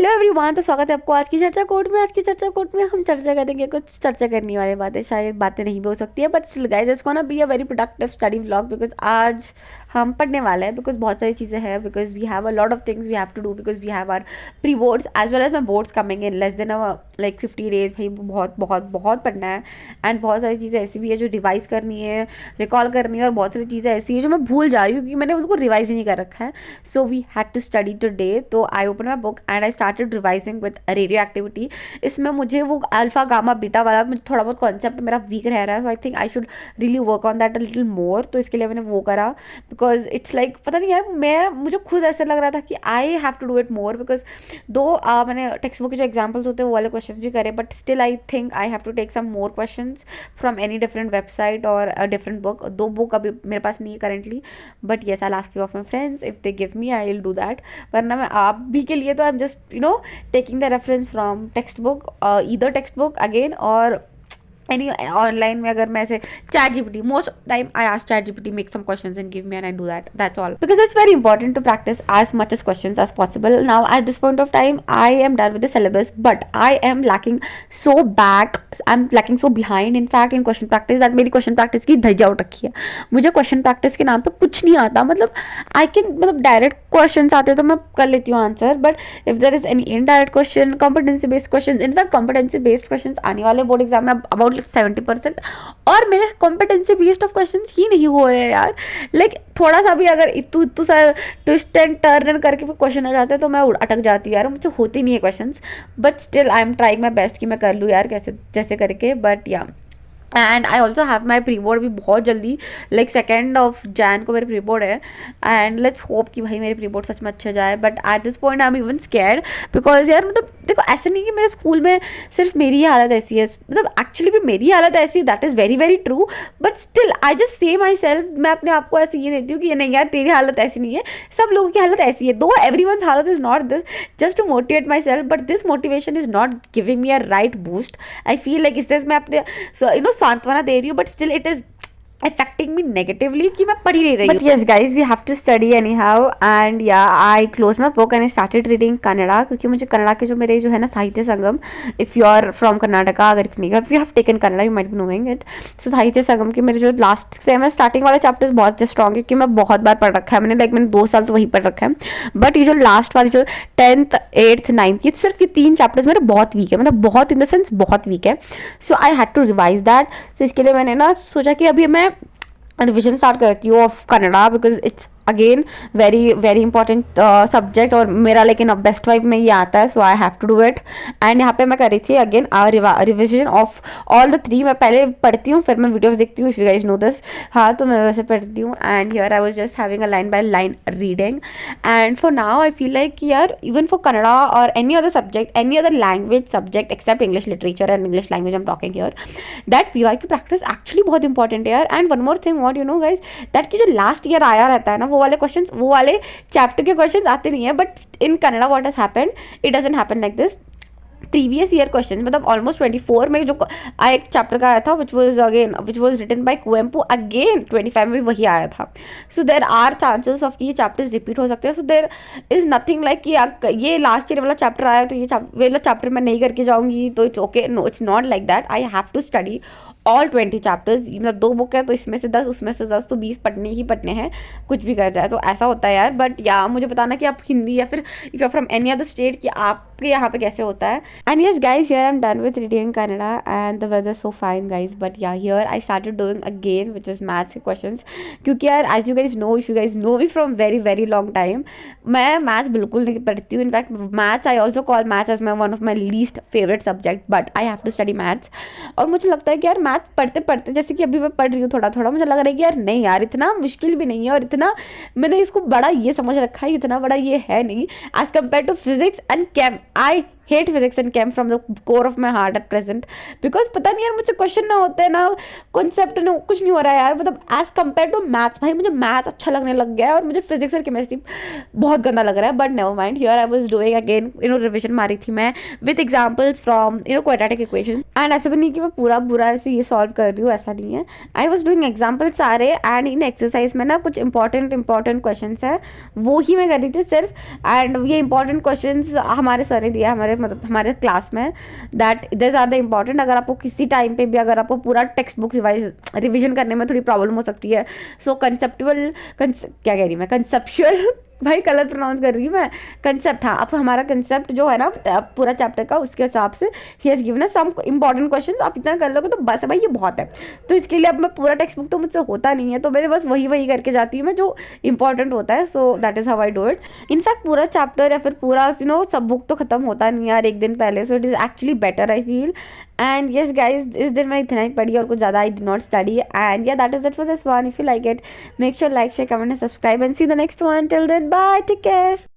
Hello everyone, तो स्वागत है आपको आज की चर्चा कोर्ट में। आज की चर्चा कोर्ट में हम चर्चा करेंगे कुछ चर्चा करने वाली बातें। शायद बातें नहीं भी हो सकती है, but still guys it's gonna be a very productive study vlog, because आज हम पढ़ने वाले हैं। बिकॉज बहुत सारी चीज़ें हैं, because we have a lot of things we have to do, because we have our pre boards as well as my boards coming in less than like 50 days. भाई बहुत बहुत बहुत पढ़ना है। एंड बहुत सारी चीज़ें ऐसी भी है जो रिवाइज करनी है, रिकॉल करनी है, और बहुत सारी चीज़ें ऐसी है जो मैं भूल जा रही हूँ क्योंकि मैंने उसको रिवाइज ही नहीं कर रखा है। So we had to study today. तो I open my book and I started revising with radioactivity. इसमें मुझे वो अल्फा गामा बीटा वाला थोड़ा बहुत कॉन्सेप्ट मेरा वीक रह रहा है, so I think I should really work on that a little more. तो इसके लिए मैंने वो करा, बिकॉज इट्स लाइक पता नहीं यार, मुझे खुद ऐसा लग रहा था कि I have to do it more, because दो मैंने टेक्स्ट बुक के जो एग्जाम्पल्स होते हैं वो वाले क्वेश्चन भी करे, but still I think I have to take some more question from any different website और अ डिफरेंट बुक। दो बुक अभी मेरे पास नहीं है currently, but yes I ask few of my friends if they give me I will do that. वरना मैं आप भी के लिए तो I am just taking the reference from textbook, either textbook again or any online में। अगर मैं ऐसे ChatGPT, most time I ask ChatGPT make some questions and give me and I do that, that's all, because it's very important to practice as much as questions as possible. Now at this point of time I am done with the syllabus, but I am lacking so back, I'm lacking so behind in fact in question practice that मेरी question practice की धज्जियां उठ रखी है। मुझे question practice के नाम पे कुछ नहीं आता। मतलब I can डायरेक्ट क्वेश्चंस आते तो मैं कर लेती हूँ answer, but if there is any indirect question, competency based question, in fact competency based question आने वाले बोर्ड एग्जाम में अबाउट 70%, और मेरे कॉम्पिटेंसी बेस्ड ऑफ क्वेश्चन ही नहीं हो रहे हैं यार। लाइक थोड़ा सा भी अगर इतू सा ट्विस्ट एंड टर्न करके क्वेश्चन आ जाते हैं तो मैं अटक जाती हूँ यार, मुझसे होती नहीं है question. But still I am trying my best कि मैं कर लूँ यार कैसे जैसे करके। बट या and I also have my pre board भी बहुत जल्दी, लाइक 2 Jan को मेरे प्री बोर्ड है। एंड लेट्स होप कि भाई मेरे प्री बोर्ड सच में अच्छे जाए, but at this point I am even scared, because यार देखो ऐसा नहीं कि मेरे स्कूल में सिर्फ मेरी ही हालत ऐसी है, एक्चुअली भी मेरी हालत ऐसी है, that is very very true, but still I just say my self, मैं अपने आप को ऐसे ये देती हूँ कि नहीं यार तेरी हालत ऐसी नहीं है, सब लोगों की हालत ऐसी है। दो एवरी वन हालत is not this, just to motivate myself, but this motivation is not giving me a right boost. I feel like इससे मैं अपने सांत्वना दे रही हूँ, but still it is affecting me negatively कि मैं पढ़ ही नहीं रही हूँ। But yes guys, we have to study anyhow, and yeah I closed my book and I started reading Kannada, क्योंकि मुझे कन्नड़ा के जो मेरे जो है ना साहित्य संगम, if you are from Karnataka, अगर if you have taken Kannada you might be knowing it, so साहित्य संगम के मेरे जो लास्ट से मैं स्टार्टिंग वाले चैप्टर्स बहुत स्ट्रॉन्ग है क्योंकि मैं बहुत बार पढ़ रखा है मैंने 2 साल तो वही पढ़ रखा है। बट ये जो लास्ट वाली जो 10th 8th 9th, ये सिर्फ ये 3 चैप्टर्स मेरे बहुत वीक है, बहुत इन द सेंस बहुत वीक है। So I had to revise that. So इसके लिए मैंने ना सोचा कि अभी मैं रिविजन स्टार्ट करती हूँ of Kannada, because it's again very very important subject, और मेरा लेकिन अब बेस्ट वाइब में ये आता है, so I have to do it. And यहाँ पे मैं कर रही थी again revision of all the 3। मैं पहले पढ़ती हूँ फिर मैं वीडियोस देखती हूँ, if you guys know this. हाँ, तो मैं वैसे पढ़ती हूँ, and here I was just having a line by line reading. And for now I feel like यार इवन फॉर कन्नड़ा और any other subject, any other language subject except English literature and English language I am talking here, that PYQ practice actually बहुत important है यार। And one more thing what you know guys, that कि जो last year आया रहता है ना, वो वाले क्वेश्चंस, वो वाले चैप्टर के क्वेश्चंस आते नहीं है। But in Kannada what has happened, it doesn't happen like this. Previous year question almost 24 में जो एक चैप्टर का आया था which was written by Kuvempu, again 25 में भी वही आया था। So there are chances of कि ये चैप्टर्स रिपीट हो सकते हैं। So there is nothing like कि ये लास्ट ईयर वाला चैप्टर आया तो ये वाला चैप्टर मैं नहीं करके जाऊंगी तो it's okay. No, it's not like that. I have to study all 20 chapters. 2 book है तो इसमें से 10, उसमें से 10, तो 20 पढ़ने ही पढ़ने हैं, कुछ भी कर जाए तो ऐसा होता है यार। बट या मुझे बताना कि आप हिंदी या फिर if you are from any other state कि आपके यहाँ पे कैसे होता है। And yes guys, here I am done with reading Kannada and the weather so fine guys. But yeah here I started doing again which is maths के question, क्योंकि यार as you guys know, if you guys know me from very very long time, मैं maths बिल्कुल नहीं पढ़ती हूँ। In fact maths I also call maths as my one of my least favourite subject, but I have to study maths. और मुझे लगता है कि यार मैथ्स पढ़ते पढ़ते, जैसे कि अभी मैं पढ़ रही हूँ थोड़ा थोड़ा, मुझे लग रहा है कि यार नहीं यार इतना मुश्किल भी नहीं है, और इतना मैंने इसको बड़ा ये समझ रखा है, इतना बड़ा ये है नहीं as compare to physics and chem. I hate physics and chem from the core of my heart at present, because पता नहीं यार मुझसे क्वेश्चन ना होते हैं ना कॉन्सेप्ट ना कुछ नहीं हो रहा है यार, मतलब एज कम्पेयर टू मैथ्स, भाई मुझे मैथ अच्छा लगने लग गया है और मुझे फिजिक्स और केमिस्ट्री बहुत गंदा लग रहा है, but never mind, here I was doing again revision मारी थी मैं with examples from quadratic equation, and ऐसा भी नहीं कि मैं पूरा बुरा ऐसे ये सॉल्व कर रही हूँ, ऐसा नहीं है, आई वाज डूइंग एग्जाम्पल सारे, एंड इन एक्सरसाइज में ना कुछ इंपॉर्टेंट क्वेश्चन है वो ही मैं कर रही थी सिर्फ, एंड ये इंपॉर्टेंट क्वेश्चन हमारे सर ने दिया हमारे क्लास में, that this are the important, अगर आपको किसी टाइम पे भी अगर आपको पूरा टेक्स्ट बुक रिविजन करने में थोड़ी प्रॉब्लम हो सकती है, सो क्या कह रही मैं कंसेप्चुअल भाई गलत प्रोनाउंस कर रही हूँ मैं, कंसेप्ट, हाँ, अब हमारा कंसेप्ट जो है ना पूरा चैप्टर का, उसके हिसाब से ही has given some important questions, आप इतना कर लोगे तो बस भाई ये बहुत है, तो इसके लिए अब मैं पूरा टेक्स्ट बुक तो मुझसे होता नहीं है, तो मैंने बस वही करके जाती हूँ मैं जो इंपॉर्टेंट होता है, so that is how I do it. In fact पूरा चैप्टर या फिर पूरा सब बुक तो खत्म होता नहीं यार एक दिन पहले, so it is actually better I feel, and yes guys इस दिन मैं इतना ही पढ़ी और कुछ ज़्यादा I did not study, and yeah that is it for this one, if you like it make sure like share comment and subscribe, and see the next one, till then bye, take care.